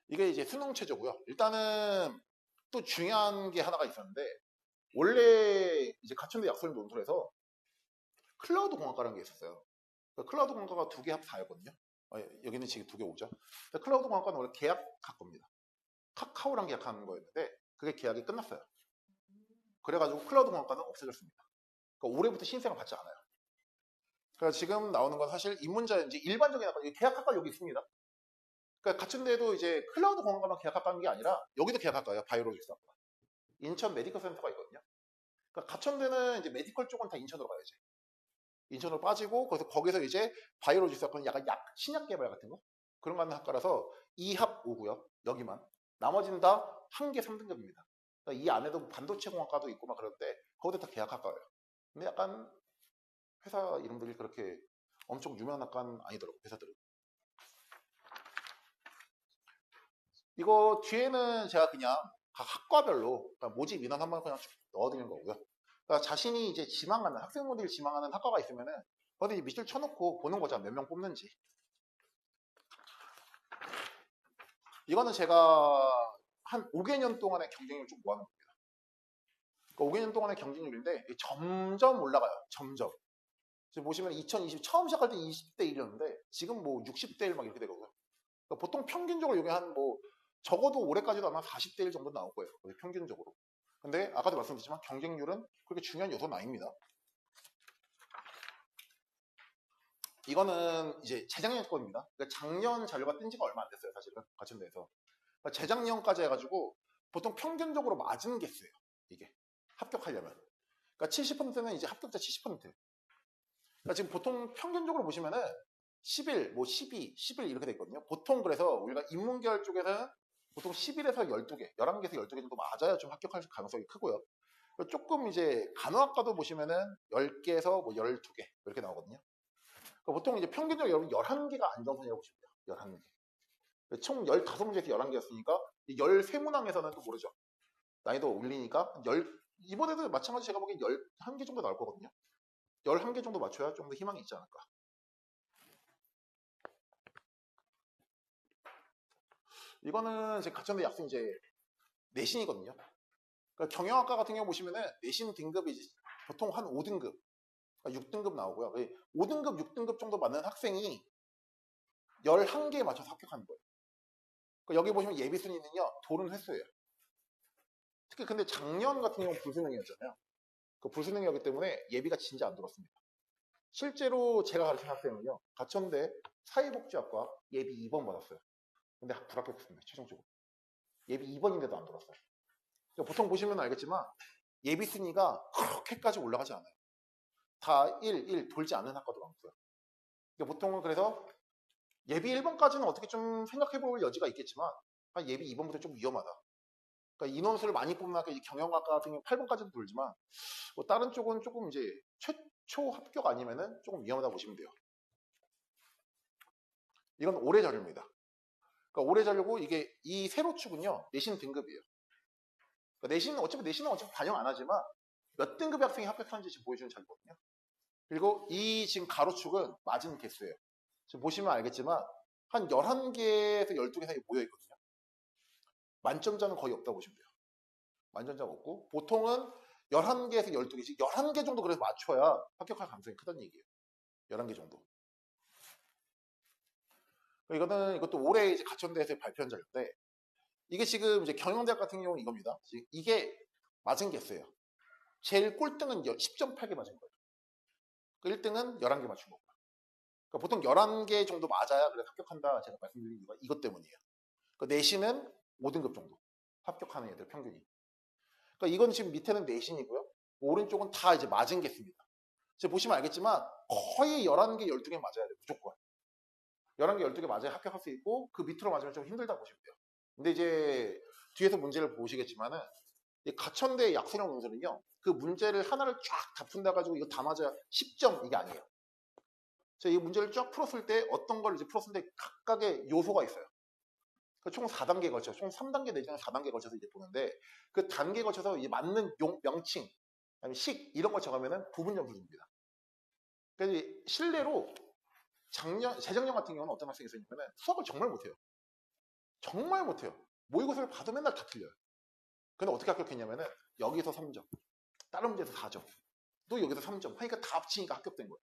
이게 이제 수능 최저고요. 일단은 또 중요한 게 하나가 있었는데 원래 이제 가천대 약수형 논술에서 클라우드 공학과라는 게 있었어요. 클라우드 공학과가 2개 합 4였거든요. 여기는 지금 2개 5죠. 클라우드 공학과는 원래 계약 갔겁니다. 카카오랑 계약하는 거였는데 그게 계약이 끝났어요. 그래가지고 클라우드 공학과는 없어졌습니다. 그러니까 올해부터 신생을 받지 않아요. 그러니까 지금 나오는 건 사실 입문자 이제 일반적인 학과, 계약학과 여기 있습니다. 그러니까 가천대도 이제 클라우드 공학과만 계약학과는 게 아니라 여기도 계약학과예요. 바이오로직스학과. 인천 메디컬 센터가 있거든요. 그러니까 가천대는 이제 메디컬 쪽은 다 인천으로 가야지. 인천으로 빠지고 거기서 이제 바이오로직스 학과는 약간 신약 개발 같은 거 그런 거 하는 학과라서 2합 5고요. 여기만. 나머지는 다 한 개 3등급입니다. 그러니까 이 안에도 반도체 공학과도 있고 막 그런데 거기도 다 계약학과예요. 근데 약간 회사 이름들이 그렇게 엄청 유명한 학과는 아니더라고, 회사들은. 이거 뒤에는 제가 그냥 각 학과별로 그러니까 모집 인원 한번 그냥 쭉 넣어드리는 거고요. 그러니까 자신이 이제 지망하는 학생분들이 지망하는 학과가 있으면은 어디 밑줄 쳐놓고 보는 거죠. 몇 명 뽑는지. 이거는 제가 한 5개년 동안의 경쟁률을 좀 모아놓은 겁니다. 그러니까 5개년 동안의 경쟁률인데 점점 올라가요. 점점. 지금 보시면 2020 처음 시작할 때 20대 1이었는데 지금 뭐 60대 1 막 이렇게 되거든요. 그러니까 보통 평균적으로 이게 한 뭐 적어도 올해까지도 아마 40대 1 정도 나올 거예요. 평균적으로. 근데 아까도 말씀드렸지만 경쟁률은 그렇게 중요한 요소는 아닙니다. 이거는 이제 재작년 거입니다. 그러니까 작년 자료가 뜬 지가 얼마 안 됐어요, 사실은. 가천대에서. 그러니까 재작년까지 해가지고 보통 평균적으로 맞은 게 있어요. 이게. 합격하려면. 그러니까 70%는 이제 합격자 70%. 그러니까 지금 보통 평균적으로 보시면은 11, 뭐 12, 11 이렇게 돼 있거든요. 보통 그래서 우리가 인문계열 쪽에서는 보통 11에서 12개, 11개에서 12개 정도 맞아야 좀 합격할 가능성이 크고요. 조금 이제 간호학과도 보시면은 10개에서 뭐 12개 이렇게 나오거든요. 그러니까 보통 이제 평균적으로 여러분 11개가 안정선이라고 보시면 돼요. 11개. 총 15문제에서 11개였으니까 13문항에서는 또 모르죠. 난이도 올리니까 이번에도 마찬가지 제가 보기엔 11개 정도 나올 거거든요. 11개 정도 맞춰야 좀 더 희망이 있지 않을까. 이거는 제 가천대 약수 이제 내신이거든요. 그러니까 경영학과 같은 경우 보시면은 내신 등급이 보통 한 5등급, 6등급 나오고요. 5등급, 6등급 정도 받는 학생이 11개에 맞춰서 합격하는 거예요. 그러니까 여기 보시면 예비 순위는요, 돌은 횟수예요. 특히 근데 작년 같은 경우는 불수능이었잖아요. 그 불수능이었기 때문에 예비가 진짜 안 들었습니다. 실제로 제가 가르친 학생은요, 가천대 사회복지학과 예비 2번 받았어요. 근데 불합격했습니다, 최종적으로. 예비 2번인데도 안 들었어요. 그러니까 보통 보시면 알겠지만 예비 순위가 그렇게까지 올라가지 않아요. 다 1 돌지 않는 학과도 많고요. 그러니까 보통은 그래서 예비 1번까지는 어떻게 좀 생각해 볼 여지가 있겠지만 예비 2번부터 좀 위험하다. 그러니까 인원수를 많이 뽑는 학교, 경영학과 같은 경우 8번까지도 돌지만 뭐 다른 쪽은 조금 이제 최초 합격 아니면은 조금 위험하다고 보시면 돼요. 이건 올해 자료입니다. 그러니까 올해 자료고 이게 이 세로축은요 내신 등급이에요. 그러니까 내신은 어차피 반영 안 하지만 몇 등급의 학생이 합격하는지 지금 보여주는 자료거든요. 그리고 이 지금 가로축은 맞은 개수예요. 지금 보시면 알겠지만 한 11개에서 12개 사이에 모여 있거든요. 만점자는 거의 없다고 보시면 돼요. 만점자가 없고 보통은 11개에서 12개, 11개 정도 그래서 맞춰야 합격할 가능성이 크다는 얘기예요. 11개 정도. 이것도 올해 이제 가천대에서 발표한 자료인데 이게 지금 이제 경영대학 같은 경우는 이겁니다. 이게 맞은 개수예요. 제일 꼴등은 10.8개 맞은 거예요. 그 1등은 11개 맞춘 거고요. 그러니까 보통 11개 정도 맞아야 그래서 합격한다 제가 말씀드린 이유가 이것 때문이에요. 그러니까 내신은 5등급 정도 합격하는 애들 평균이. 그러니까 이건 지금 밑에는 내신이고요. 오른쪽은 다 이제 맞은 개수입니다. 지금 보시면 알겠지만 거의 11개, 12개 맞아야 돼요. 무조건. 11개, 12개 맞아야 합격할 수 있고 그 밑으로 맞으면 좀 힘들다 보시면 돼요. 근데 이제 뒤에서 문제를 보시겠지만은 가천대 약수령 논술은요. 그 문제를 하나를 쫙 다 푼다 가지고 이거 다 맞아야 10점 이게 아니에요. 이 문제를 쫙 풀었을 때 어떤 걸 이제 풀었을 때 각각의 요소가 있어요. 총 4단계 거쳐서 총 3단계 내지는 4단계 거쳐서 이제 보는데 그 단계 거쳐서 이 맞는 명칭, 식 이런 걸 정하면은 부분 점수 줍니다. 그래서 실례로 재작년 같은 경우는 어떤 학생이 있었냐면은 수학을 정말 못해요. 정말 못해요. 모의고사를 봐도 맨날 다 틀려요. 근데 어떻게 합격했냐면은 여기서 3점, 다른 문제에서 4점, 또 여기서 3점 하니까 다 합치니까 합격된 거예요.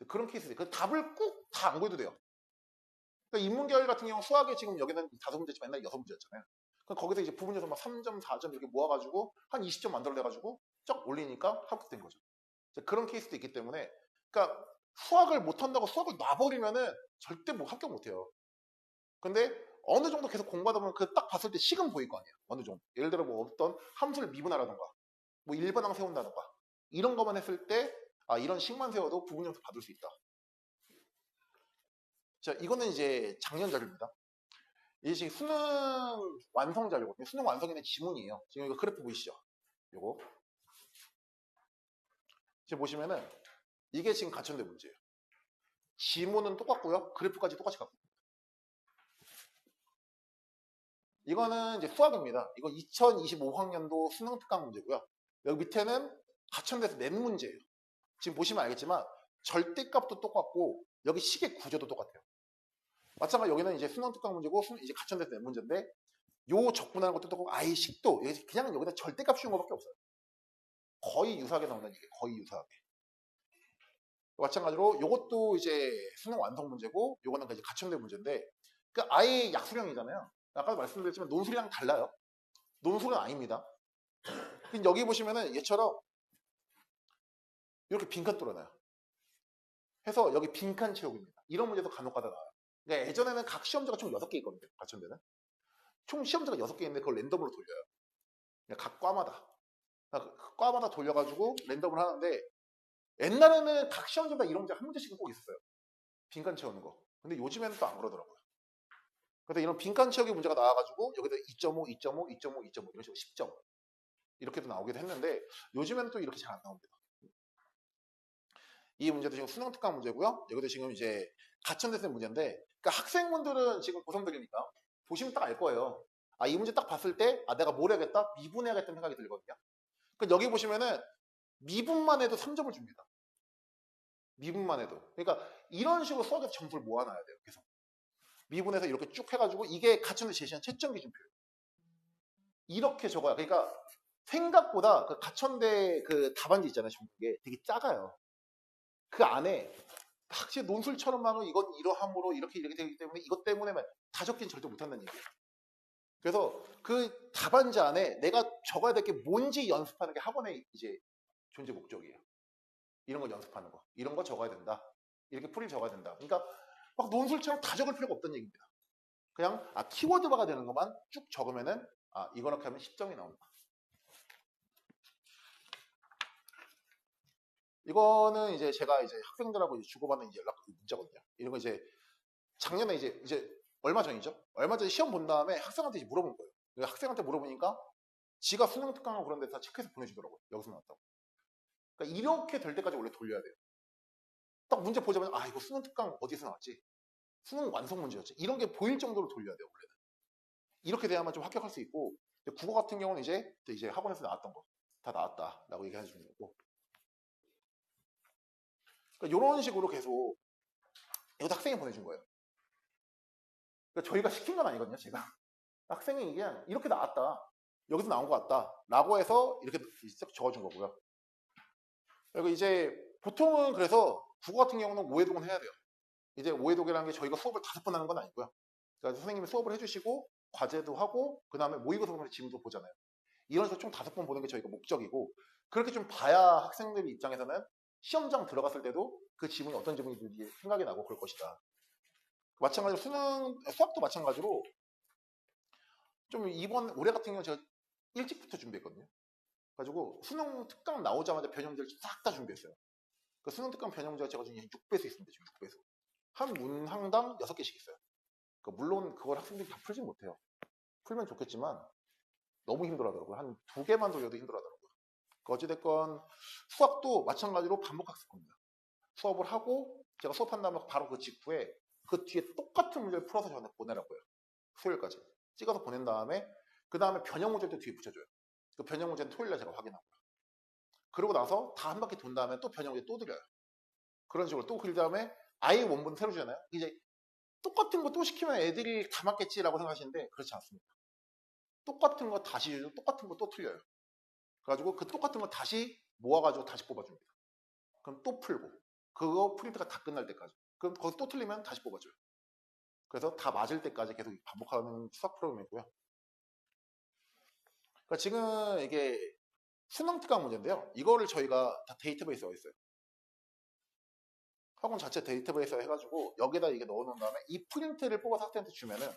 그런 케이스예요. 그 답을 꼭 다 안 구해도 돼요. 그러니까 인문계열 같은 경우 수학에 지금 여기는 5문제지만 옛날에 6문제였잖아요. 그럼 거기서 이제 부분에서 막 3점, 4점 이렇게 모아가지고 한 20점 만들어내가지고 쩍 올리니까 합격된 거죠. 그런 케이스도 있기 때문에 그러니까 수학을 못한다고 수학을 놔버리면은 절대 뭐 합격 못해요. 근데 어느 정도 계속 공부하다 보면 그 딱 봤을 때 식은 보일 거 아니에요. 어느 정도. 예를 들어 뭐 어떤 함수를 미분하라던가 뭐 일반항 세운다던가 이런 것만 했을 때 이런 식만 세워도 부분 점수 받을 수 있다. 자, 이거는 이제 작년 자료입니다. 이게 지금 수능 완성 자료거든요. 수능 완성에는 지문이에요. 지금 이거 그래프 보이시죠? 요거. 지금 보시면은 이게 지금 가천대 문제예요. 지문은 똑같고요. 그래프까지 똑같이 갖고 있습니다. 이거는 이제 수학입니다. 이거 2025학년도 수능 특강 문제고요. 여기 밑에는 가천대에서 낸 문제예요. 지금 보시면 알겠지만 절대값도 똑같고 여기 식의 구조도 똑같아요. 마찬가지로 여기는 이제 수능 특강 문제고 이제 가천대에서 낸 문제인데 요 적분하는 것도 똑같고 아예 식도 그냥 여기다 절대값 씌운 것밖에 없어요. 거의 유사하게 나온다는 얘기예요. 거의 유사하게. 마찬가지로 요것도 이제 수능 완성 문제고 요거는 이제 가천대 문제인데 그러니까 아예 약수령이잖아요. 아까도 말씀드렸지만 논술이랑 달라요. 논술은 아닙니다. 여기 보시면은 얘처럼 이렇게 빈칸 뚫어놔요. 해서 여기 빈칸 채우기입니다. 이런 문제도 간혹가다 나와요. 그러니까 예전에는 각 시험지가 총 6개 있거든요. 가천대는. 총 시험지가 6개 있는데 그걸 랜덤으로 돌려요. 각 과마다. 과마다 돌려가지고 랜덤을 하는데 옛날에는 각 시험지마다 이런 문제 한 문제씩은 꼭 있었어요. 빈칸 채우는 거. 근데 요즘에는 또 안 그러더라고요. 그래서 이런 빈칸 채우기 문제가 나와가지고 여기다 2.5, 2.5, 2.5, 2.5 이런 식으로 10점 이렇게도 나오기도 했는데 요즘에는 또 이렇게 잘 안 나옵니다. 이 문제도 지금 수능 특강 문제고요. 여기도 지금 이제 가천대생 문제인데, 그러니까 학생분들은 지금 고3들이니까 보시면 딱 알 거예요. 아, 이 문제 딱 봤을 때, 아, 내가 뭘 해야겠다? 미분해야겠다는 생각이 들거든요. 그러니까 여기 보시면은 미분만 해도 3점을 줍니다. 미분만 해도. 그러니까 이런 식으로 수학에서 점수를 모아놔야 돼요. 계속. 미분해서 이렇게 쭉 해가지고 이게 가천대 제시한 채점 기준표예요. 이렇게 적어야. 그러니까 생각보다 그 가천대 그 답안지 있잖아요. 전국에 되게 작아요. 그 안에 확실히 논술처럼 막 이건 이러함으로 이렇게 되기 때문에 이것 때문에만 다 적긴 절대 못한다는 얘기예요. 그래서 그 답안지 안에 내가 적어야 될 게 뭔지 연습하는 게 학원의 이제 존재 목적이에요. 이런 거 연습하는 거. 이런 거 적어야 된다. 이렇게 풀이 적어야 된다. 그러니까 막 논술처럼 다 적을 필요가 없다는 얘기입니다. 그냥 키워드화가 되는 것만 쭉 적으면은 이거렇게 하면 10점이 나온다. 이거는 이제 제가 이제 학생들하고 이제 주고받는 이제 연락 문자거든요. 이런 거 이제 작년에 이제 얼마 전이죠. 얼마 전에 시험 본 다음에 학생한테 이제 물어본 거예요. 학생한테 물어보니까 지가 수능 특강하고 그런 데서 체크해서 보내주더라고요. 여기서 나왔다고. 그러니까 이렇게 될 때까지 원래 돌려야 돼요. 딱 문제 보자마자 이거 수능 특강 어디서 나왔지? 수능 완성 문제였지. 이런 게 보일 정도로 돌려야 돼요. 원래는. 이렇게 돼야만 좀 합격할 수 있고 국어 같은 경우는 이제 학원에서 나왔던 거 다 나왔다라고 얘기해 주는 거고. 그러니까 이런 식으로 계속 이것도 학생이 보내준 거예요. 그러니까 저희가 시킨 건 아니거든요. 제가 학생이 그냥 이렇게 나왔다. 여기서 나온 것 같다. 라고 해서 이렇게 쓱 적어준 거고요. 그리고 이제 보통은 그래서 국어 같은 경우는 오해독은 해야 돼요. 이제 오해독이라는 게 저희가 수업을 5번 하는 건 아니고요. 그러니까 선생님이 수업을 해주시고 과제도 하고 그 다음에 모의고사 보면 지문도 보잖아요. 이런 식으로 총 5번 보는 게 저희가 목적이고 그렇게 좀 봐야 학생들 입장에서는 시험장 들어갔을 때도 그 지문이 어떤 지문인지 생각이 나고 그럴 것이다. 마찬가지로 수학도 마찬가지로 좀 올해 같은 경우는 제가 일찍부터 준비했거든요. 가지고 수능 특강 나오자마자 변형들 싹 다 준비했어요. 그 수능 특강 변형제가 제가 지금 6배수 있습니다. 지금 6배수. 한 문항당 6개씩 있어요. 물론 그걸 학생들이 다 풀진 못해요. 풀면 좋겠지만 너무 힘들어하더라고요. 한 2개만 돌려도 힘들어하더라고요. 어찌됐건 수학도 마찬가지로 반복학습 겁니다. 수업을 하고 제가 수업한 다음에 바로 그 직후에 그 뒤에 똑같은 문제를 풀어서 저한테 보내라고요. 수요일까지. 찍어서 보낸 다음에 그 다음에 변형 문제도 뒤에 붙여줘요. 그 변형 문제는 토요일날 제가 확인하고요. 그러고 나서 다 한 바퀴 돈 다음에 또 변형 문제 또 드려요. 그런 식으로 또 그 다음에 아예 원본 새로 주잖아요. 이제 똑같은 거 또 시키면 애들이 다 맞겠지라고 생각하시는데 그렇지 않습니다. 똑같은 거 다시 주고 똑같은 거 또 틀려요. 그래가지고 그 똑같은 거 다시 모아가지고 다시 뽑아줍니다. 그럼 또 풀고 그거 프린트가 다 끝날 때까지. 그럼 거기서 또 틀리면 다시 뽑아줘요. 그래서 다 맞을 때까지 계속 반복하는 수학 프로그램이고요. 그러니까 지금 이게 수능 특강 문제인데요. 이거를 저희가 다 데이터베이스에 있어요. 학원 자체 데이터베이스에 해가지고 여기다 이게 넣어놓은 다음에 이 프린트를 뽑아서 학생한테 주면은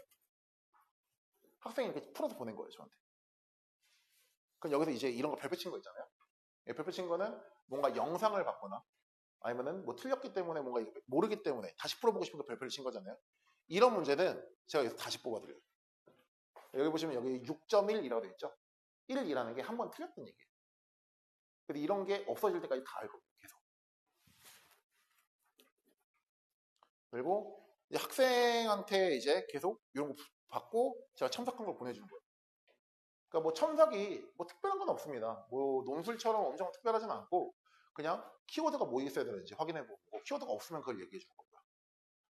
학생이 이렇게 풀어서 보낸 거예요, 저한테. 그럼 여기서 이제 이런 거 별표 친 거 있잖아요. 별표 친 거는 뭔가 영상을 봤거나 아니면은 뭐 틀렸기 때문에 뭔가 모르기 때문에 다시 풀어보고 싶은 거 별표를 친 거잖아요. 이런 문제는 제가 여기서 다시 뽑아드려요. 여기 보시면 여기 6.1이라고 되어 있죠. 1이라는 게 한 번 틀렸던 얘기예요. 근데 이런 게 없어질 때까지 다 알거든요. 계속. 그리고 이제 학생한테 이제 계속 이런 거 받고 제가 첨삭한 걸 보내주는 거예요. 그러니까 뭐 첨삭이 뭐 특별한 건 없습니다. 뭐 논술처럼 엄청 특별하진 않고 그냥 키워드가 뭐 있어야 되는지 확인해보고 키워드가 없으면 그걸 얘기해 주는 거고요.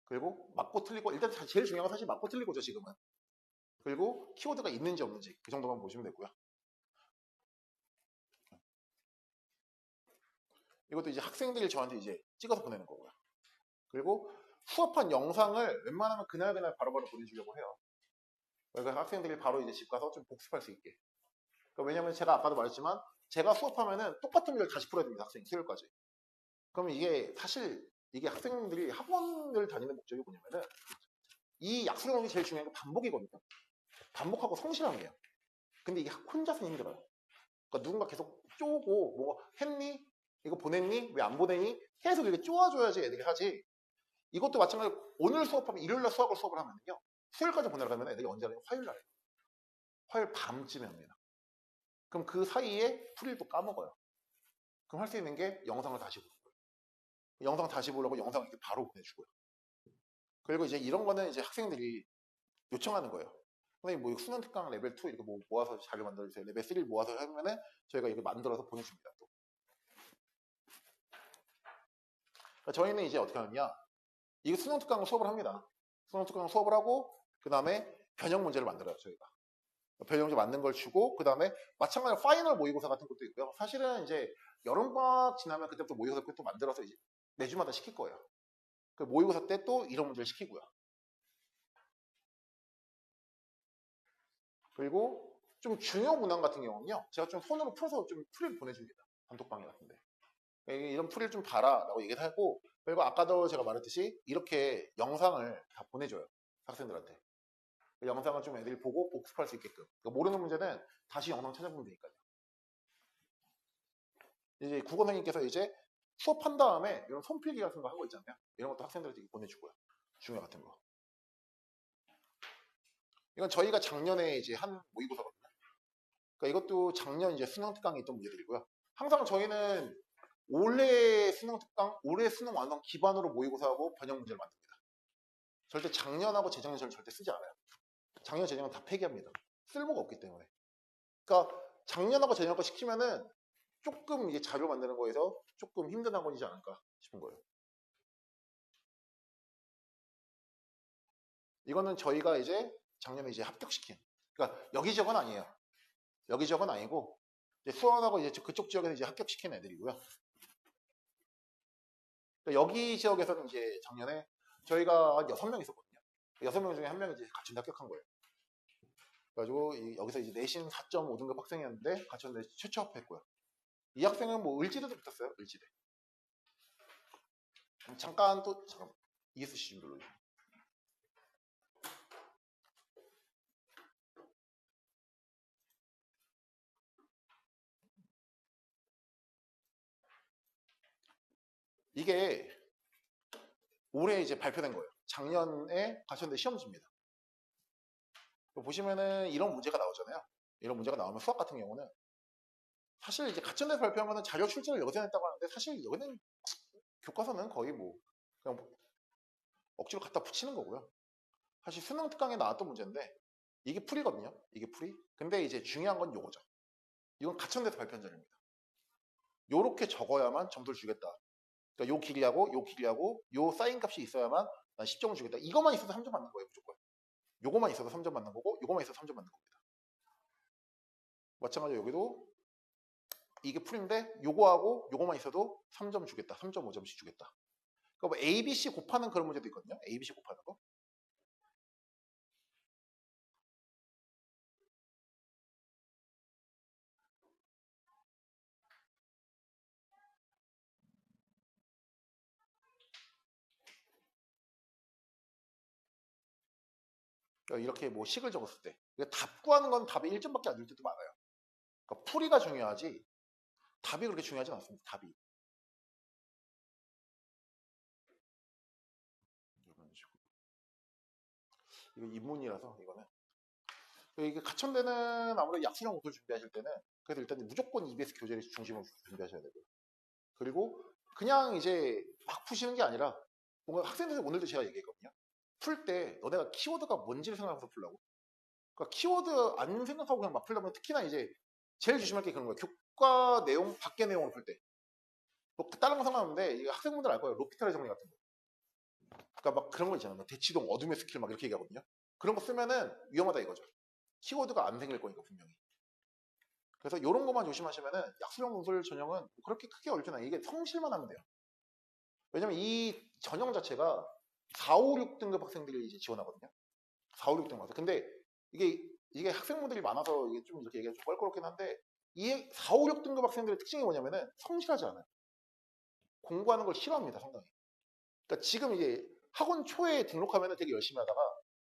그리고 맞고 틀리고 일단 제일 중요한 건 사실 맞고 틀리고죠 지금은. 그리고 키워드가 있는지 없는지 그 정도만 보시면 되고요. 이것도 이제 학생들이 저한테 이제 찍어서 보내는 거고요. 그리고 수업한 영상을 웬만하면 그날 바로바로 보내주려고 해요. 그러니까 학생들이 바로 이제 집 가서 좀 복습할 수 있게. 그러니까 왜냐면 제가 아까도 말했지만 제가 수업하면은 똑같은 걸 다시 풀어야 됩니다. 학생이 수요일까지. 그러면 이게 사실 이게 학생들이 학원을 다니는 목적이 뭐냐면은 이 약수능이 제일 중요한 게 반복이거든요. 반복하고 성실하는 게요. 근데 이게 혼자서는 힘들어요. 그러니까 누군가 계속 쪼고 뭐 했니? 이거 보냈니? 왜 안 보내니? 계속 이렇게 쪼아줘야지 애들이 하지. 이것도 마찬가지로 오늘 수업하면 일요일날 수업을 하면요. 수요일까지 보내려고 하면 애들이 언제 하냐? 화요일 날 해요. 화요일 밤쯤에 합니다. 그럼 그 사이에 풀이를 또 까먹어요. 그럼 할 수 있는 게 영상을 다시 보는 거예요. 영상 다시 보려고 영상 이렇게 바로 보내주고요. 그리고 이제 이런 거는 이제 학생들이 요청하는 거예요. 선생님 뭐 수능 특강 레벨 2 이렇게 뭐 모아서 자료 만들어주세요. 레벨 3를 모아서 하면은 저희가 이렇게 만들어서 보내줍니다. 또. 그러니까 저희는 이제 어떻게 하느냐? 이게 수능 특강 수업을 합니다. 수능 특강 수업을 하고 그 다음에 변형 문제를 만들어요. 저희가. 변형 문제 만든 걸 주고 그 다음에 마찬가지로 파이널 모의고사 같은 것도 있고요. 사실은 이제 여름방학 지나면 그때부터 모의고사 또 만들어서 이제 매주마다 시킬 거예요. 그 모의고사 때 또 이런 문제를 시키고요. 그리고 좀 중요 문항 같은 경우는요. 제가 좀 손으로 풀어서 좀 풀이를 보내줍니다. 단톡방에 같은데. 이런 풀이를 좀 봐라 라고 얘기를 하고 그리고 아까도 제가 말했듯이 이렇게 영상을 다 보내줘요. 학생들한테. 그 영상을 좀 애들이 보고 복습할 수 있게끔. 그러니까 모르는 문제는 다시 영상 찾아보면 되니까요. 이제 국어 선생님께서 이제 수업한 다음에 이런 손필기 같은 거 한 거 있잖아요. 이런 것도 학생들한테 보내주고요. 중요 같은 거. 이건 저희가 작년에 이제 한 모의고사거든요. 그러니까 이것도 작년 이제 수능 특강에 있던 문제들이고요. 항상 저희는 올해 수능 특강, 올해 수능 완성 기반으로 모의고사하고 변형 문제를 만듭니다. 절대 작년하고 재작년처럼 절대 쓰지 않아요. 작년, 재작년 다 폐기합니다. 쓸모가 없기 때문에. 그러니까 작년하고 재작년 거 시키면은 조금 이제 자료 만드는 거에서 조금 힘든 학원이지 않을까 싶은 거예요. 이거는 저희가 이제 작년에 이제 합격시킨. 그러니까 여기저건 아니에요. 여기저건 아니고 이제 수원하고 이제 그쪽 지역에서 이제 합격시킨 애들이고요. 그러니까 여기 지역에서는 이제 작년에 저희가 한 6명 있었거든요. 6명 중에 1명이 이제 가천대 합격한 거예요. 그래가지고 여기서 이제 내신 4.5등급 학생이었는데 가천대 최초 합격했고요. 이 학생은 뭐 을지대도 붙었어요. 을지대. 잠깐 ESC 좀 눌러주세요. 이게 올해 이제 발표된 거예요. 작년에 가천대 시험지입니다. 보시면은 이런 문제가 나오잖아요. 이런 문제가 나오면 수학 같은 경우는 사실 이제 가천대에서 발표한 거는 자료 출제를 여기서 했다고 하는데 사실 여기는 교과서는 거의 뭐 그냥 억지로 갖다 붙이는 거고요. 사실 수능 특강에 나왔던 문제인데 이게 풀이거든요. 이게 풀이. 근데 이제 중요한 건 요거죠. 이건 가천대에서 발표한 자료입니다. 요렇게 적어야만 점수를 주겠다. 그러니까 요 길이하고 요 길이하고 요 사인 값이 있어야만 난 10점을 주겠다. 이것만 있어도 3점 맞는 거예요. 무조건. 요거만 있어도 3점 맞는 거고 요거만 있어도 3점 맞는 겁니다. 마찬가지로 여기도 이게 풀인데 요거하고 요거만 있어도 3점 주겠다. 3.5점씩 주겠다. 그러니까 뭐 A, B, C 곱하는 그런 문제도 있거든요. A, B, C 곱하는 거. 그러니까 이렇게 뭐 식을 적었을 때 답 구하는 건 답이 1점밖에 안 줄 때도 많아요. 그러니까 풀이가 중요하지 답이 그렇게 중요하지 않습니다. 답이. 이런 식으로. 이거 인문이라서 이거는. 이게 가천대는 아무래도 약수형 공부를 준비하실 때는 그래서 일단 무조건 EBS 교재를 중심으로 준비하셔야 되고요. 그리고 그냥 이제 막 푸시는 게 아니라 뭔가 학생들 오늘도 제가 얘기했거든요. 풀 때 너네가 키워드가 뭔지를 생각해서 풀라고. 그러니까 키워드 안 생각하고 그냥 막 풀려면 특히나 이제 제일 조심할 게 그런 거예요. 교과 내용 밖의 내용을 풀 때. 뭐 다른 거 상관없는데 이게 학생분들 알 거예요. 로피탈의 정리 같은 거. 그러니까 막 그런 거 있잖아요. 대치동, 어둠의 스킬 막 이렇게 얘기하거든요. 그런 거 쓰면은 위험하다 이거죠. 키워드가 안 생길 거니까 분명히. 그래서 이런 것만 조심하시면은 약수형 논술 전형은 그렇게 크게 어렵진 않아요. 이게 성실만 하면 돼요. 왜냐면 이 전형 자체가 4, 5, 6등급 학생들이 이제 지원하거든요. 4, 5, 6등급 학생. 근데 이게 학생분들이 많아서 이게 좀 이렇게 얘기가 좀 껄끄럽긴 한데 이 4, 5, 6등급 학생들의 특징이 뭐냐면은 성실하지 않아요. 공부하는 걸 싫어합니다, 상당히. 그러니까 지금 이게 학원 초에 등록하면은 되게 열심히 하다가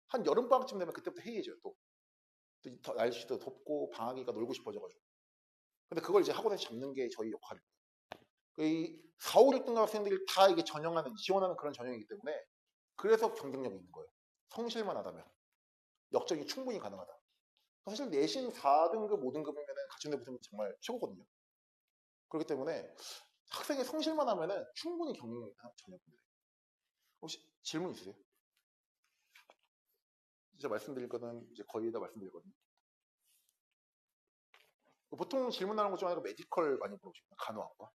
한 여름방학쯤 되면 그때부터 해이해져요, 또. 또 날씨도 덥고 방학이니까 놀고 싶어져가지고. 근데 그걸 이제 학원에서 잡는 게 저희 역할입니다. 이 4, 5, 6등급 학생들이 다 이게 지원하는 그런 전형이기 때문에 그래서 경쟁력이 있는 거예요. 성실만 하다면. 역적이 충분히 가능하다. 사실 내신 4등급, 5등급이면 가천대 붙으면 정말 최고거든요. 그렇기 때문에 학생의 성실만 하면은 충분히 경영이 전형입니다. 혹시 질문 있으세요? 이제 말씀드릴 거는 이제 거의 다 말씀드리거든요. 보통 질문하는 것 중 하나가 메디컬 많이 물어보십니다. 간호학과.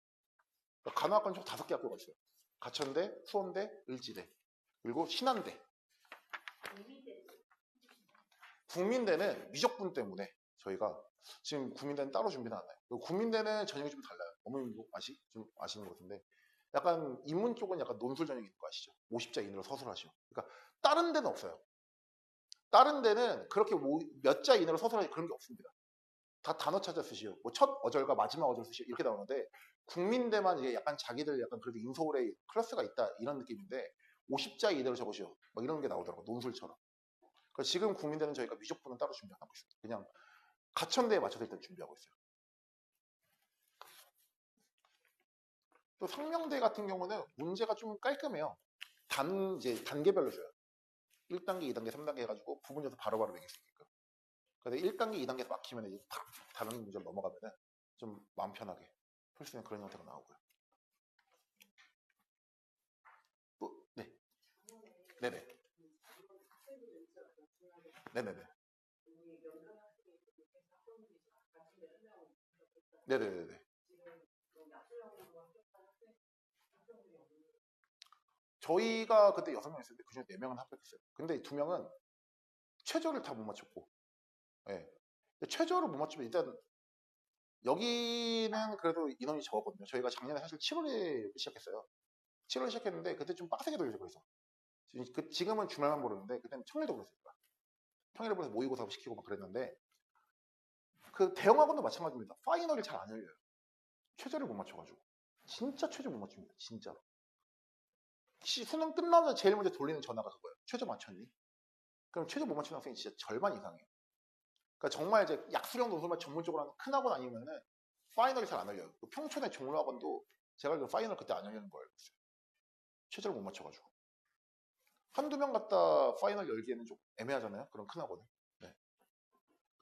간호학과는 총 5개 학교가 있어요. 가천대, 수원대, 을지대, 그리고 신한대. 국민대는 미적분 때문에 저희가 지금 국민대는 따로 준비는 안 해요. 국민대는 전형이 좀 달라요. 어머님도 좀 아시는 것 같은데 약간 인문 쪽은 약간 논술 전형이 있는 거 아시죠? 50자 이내로 서술하시오. 그러니까 다른 데는 없어요. 다른 데는 그렇게 몇 자 이내로 서술하시 그런 게 없습니다. 다 단어 찾아 쓰시오. 뭐 첫 어절과 마지막 어절 쓰시오. 이렇게 나오는데 국민대만 이제 약간 자기들 약간 그래도 인서울에 클래스가 있다 이런 느낌인데 50자 이내로 적으시오. 뭐 이런 게 나오더라고 논술처럼. 그래서 지금 국민대는 저희가 미적분은 따로 준비 안 하고 있습니다. 그냥 가천대에 맞춰서 일단 준비하고 있어요. 또 상명대 같은 경우는 문제가 좀 깔끔해요. 이제 단계별로 줘요. 1단계, 2단계, 3단계 해가지고 부분져서 바로바로 매길 수 있게끔. 그래서 1단계, 2단계에서 막히면 이제 탁 다른 문제로 넘어가면은 좀 마음 편하게 풀 수 있는 그런 형태가 나오고요. 또, 네. 네네. 네네네. 네네네네. 저희가 그때 6명 있었는데 그중에 4명은 합격했어요. 근데 2명은 최저를 다 못 맞췄고, 예. 최저를 못 맞추면 일단 여기는 그래도 인원이 적었거든요. 저희가 작년에 사실 7월에 시작했어요. 7월에 시작했는데 그때 좀 빡세게 돌려서 그래서 지금은 주말만 모르는데 그때는 평일도 그랬어요. 평일에 벌써 모의고사 시키고 막 그랬는데 그 대형학원도 마찬가지입니다. 파이널이 잘 안 열려요. 최저를 못 맞춰가지고 진짜 최저 못 맞춥니다. 진짜 수능 끝나면 제일 먼저 돌리는 전화가 그거예요. 최저 맞췄니? 그럼 최저 못 맞추는 학생이 진짜 절반 이상이에요. 그러니까 정말 이제 약수령 논술만 전문적으로 하는 큰 학원 아니면은 파이널이 잘 안 열려요. 평촌의 종로학원도 제가 알기로 파이널 그때 안 열리는 거 알고 있어요. 최저를 못 맞춰가지고 한두 명 갖다 파이널 열기에는 좀 애매하잖아요. 그런 큰 학원은. 네.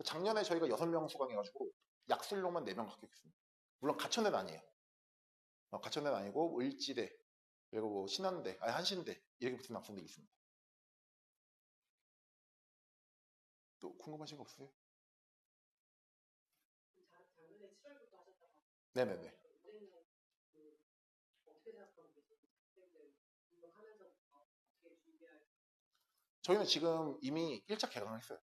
작년에 저희가 6명 수강해가지고 약술용만 4명 합격했습니다. 물론 가천대는 아니에요. 가천대는 아니고 을지대 그리고 뭐 신한대, 아니 한신대 이렇게 붙은 학생들이 있습니다. 또 궁금하신 거 없으세요? 네네네. 저희는 지금 이미 1차 개강을 했어요.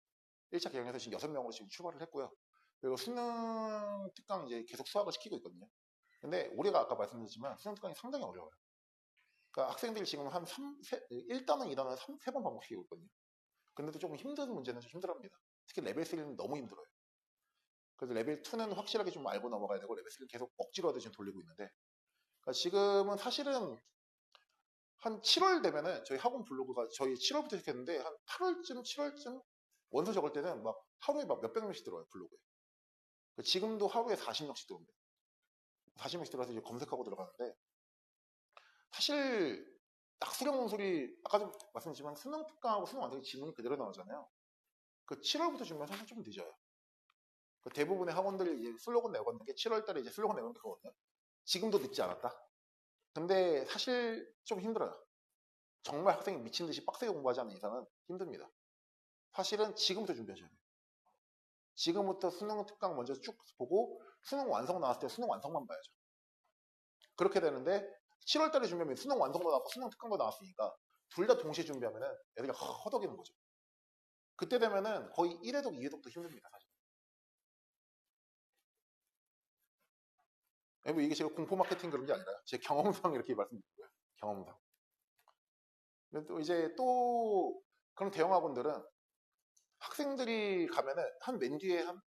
1차 개강해서 지금 6명으로 지금 출발을 했고요. 그리고 수능 특강 이제 계속 수학을 시키고 있거든요. 근데 우리가 아까 말씀드렸지만 수능 특강이 상당히 어려워요. 그러니까 학생들이 지금 한 1단원, 2단원 3번 반복시키고 있거든요. 근데도 조금 힘든 문제는 좀 힘들합니다. 특히 레벨 3는 너무 힘들어요. 그래서 레벨 2는 확실하게 좀 알고 넘어가야 되고 레벨 3는 계속 억지로 하듯이 돌리고 있는데 그러니까 지금은 사실은 한 7월 되면은 저희 학원 블로그가 저희 7월부터 시작했는데 한 8월쯤 7월쯤 원서 적을 때는 막 하루에 막 몇백 명씩 들어와요 블로그에. 지금도 하루에 40명씩 들어옵니다. 40명씩 들어와서 이제 검색하고 들어가는데 사실 약수령 논술이 아까도 말씀드렸지만 수능 특강하고 수능 완성이 지문이 그대로 나오잖아요. 그 7월부터 주면 사실 좀 늦어요. 그 대부분의 학원들이 이제 슬로건 내거는 게 7월달에 이제 슬로건 내는 게 그거거든요. 지금도 늦지 않았다. 근데 사실 좀 힘들어요. 정말 학생이 미친 듯이 빡세게 공부하지 않는 이상은 힘듭니다. 사실은 지금부터 준비하셔야 돼요. 지금부터 수능 특강 먼저 쭉 보고 수능 완성 나왔을 때 수능 완성만 봐야죠. 그렇게 되는데 7월달에 준비하면 수능 완성도 나왔고 수능 특강도 나왔으니까 둘 다 동시에 준비하면은 애들이 허덕이는 거죠. 그때 되면은 거의 1회독, 2회독도 힘듭니다. 사실. 뭐 이게 제가 공포 마케팅 그런 게 아니라 제 경험상 이렇게 말씀드린 거예요. 경험상. 근데 또 이제 또 그런 대형 학원들은 학생들이 가면은 한 맨 뒤에 한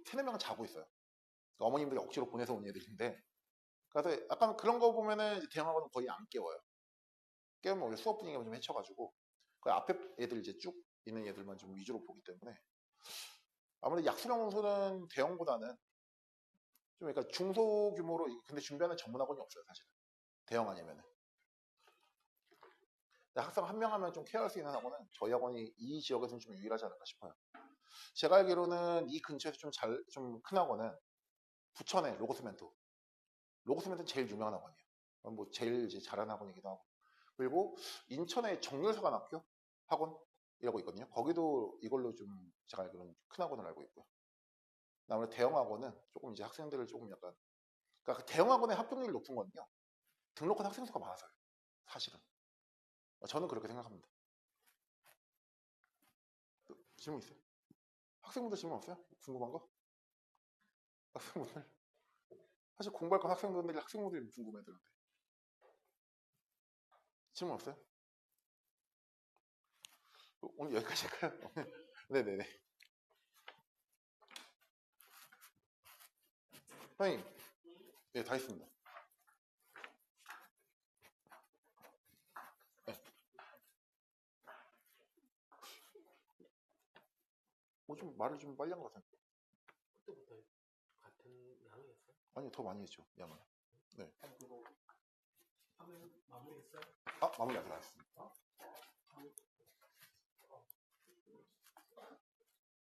세네 명은 자고 있어요. 그러니까 어머님들이 억지로 보내서 온 애들인데 그래서 약간 그런 거 보면은 대형 학원은 거의 안 깨워요. 깨우면 우리 수업 분위기가 좀 해쳐가지고 그 앞에 애들 이제 쭉 있는 애들만 좀 위주로 보기 때문에 아무래도 약수령 원서는 대형보다는 좀 그러니까 중소규모로 근데 준비하는 전문 학원이 없어요 사실은 대형 아니면은 학생 한 명 하면 좀 케어할 수 있는 학원은 저희 학원이 이 지역에서는 좀 유일하지 않을까 싶어요. 제가 알기로는 이 근처에서 좀 큰 학원은 부천의 로고스멘토. 로고스멘토는 제일 유명한 학원이에요. 뭐 제일 이제 잘하는 학원이기도 하고. 그리고 인천의 정렬사관학교 학원이라고 있거든요. 거기도 이걸로 좀 제가 알기로는 큰 학원을 알고 있고요. 아무래도 대형 학원은 조금 이제 학생들을 조금 약간, 그러니까 그 대형 학원의 합격률이 높은 거는요, 등록한 학생 수가 많아서요. 사실은. 저는 그렇게 생각합니다. 질문 있어요? 학생분들 질문 없어요? 궁금한 거? 학생분들? 사실 공부할 건 학생분들이 궁금해하더라고요. 질문 없어요? 오늘 여기까지 할까요? 네네네. 선생님, 네, 다 했습니다. 네. 좀 말을 좀 빨리 한 것 같아요. 그때부터 같은 양이었어요? 아니요, 더 많이 했죠, 양을. 네. 그거 하면 마무리했어요? 마무리 아직 안 했습니다.